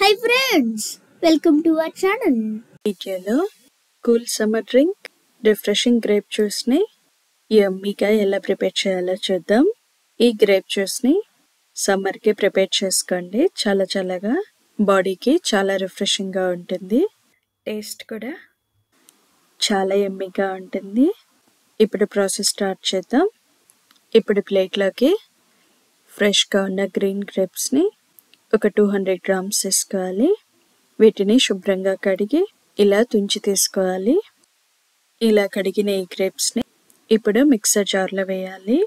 Hi friends, welcome to our channel. వీడియోలో cool summer drink refreshing grape జ్యూస్ని యమ్మీగా ఎలా prepare చేయాలో చూద్దాం. ఈ గ్రేప్ జ్యూస్ని సమ్మర్కి ప్రిపేర్ చేసుకోండి. చాలా చల్లగా బాడీకి చాలా రిఫ్రెషింగ్గా ఉంటుంది. టేస్ట్ కూడా చాలా యమ్మీగా ఉంటుంది. ఇప్పుడు ప్రాసెస్ స్టార్ట్ చేద్దాం. ఇప్పుడు ప్లేట్లోకి ఫ్రెష్గా ఉన్న గ్రీన్ గ్రేప్స్ని ఒక 200 గ్రామ్స్ తీసుకోవాలి. వీటిని శుభ్రంగా కడిగి ఇలా తుంచి తీసుకోవాలి. ఇలా కడిగిన ఈ గ్రేప్స్ని ఇప్పుడు మిక్సర్ జార్లో వేయాలి.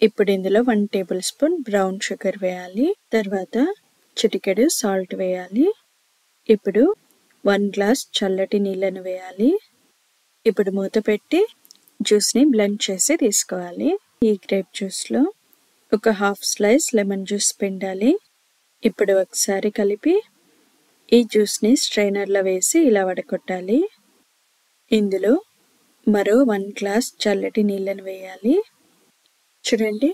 ఇప్పుడు ఇందులో 1 టేబుల్ స్పూన్ బ్రౌన్ షుగర్ వేయాలి. తర్వాత చిటికెడు సాల్ట్ వేయాలి. ఇప్పుడు 1 గ్లాస్ చల్లటి నీళ్ళను వేయాలి. ఇప్పుడు మూత పెట్టి జ్యూస్ని బ్లెండ్ చేసి తీసుకోవాలి. ఈ గ్రేప్ జ్యూస్లో ఒక హాఫ్ స్లైస్ లెమన్ జ్యూస్ పిండాలి. ఇప్పుడు ఒకసారి కలిపి ఈ జ్యూస్ని స్ట్రైనర్లో వేసి ఇలా వడకొట్టాలి. ఇందులో మరో 1 గ్లాస్ చల్లటి నీళ్ళను వేయాలి. చూడండి,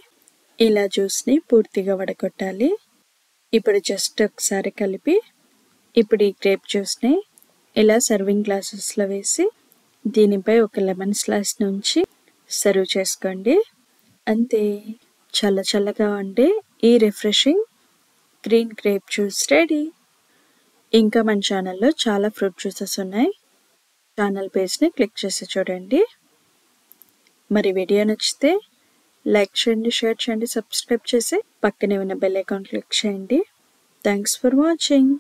ఇలా జ్యూస్ని పూర్తిగా వడకొట్టాలి. ఇప్పుడు జస్ట్ ఒకసారి కలిపి ఇప్పుడు ఈ గ్రేప్ జ్యూస్ని ఇలా సర్వింగ్ గ్లాసెస్లో వేసి దీనిపై ఒక లెమన్ స్లైస్ నుంచి సర్వ్ చేసుకోండి. అంతే, చల్ల చల్లగా ఉండే ఈ refreshing green grape juice ready. ఇంకా మన ఛానల్లో చాలా ఫ్రూట్ జ్యూసెస్ ఉన్నాయి. ఛానల్ పేజ్ని క్లిక్ చేసి చూడండి. మరి వీడియో నచ్చితే లైక్ చేయండి, షేర్ చేయండి, సబ్స్క్రైబ్ చేసి పక్కనే ఉన్న బెల్ ఐకాన్ క్లిక్ చేయండి. Thanks for watching.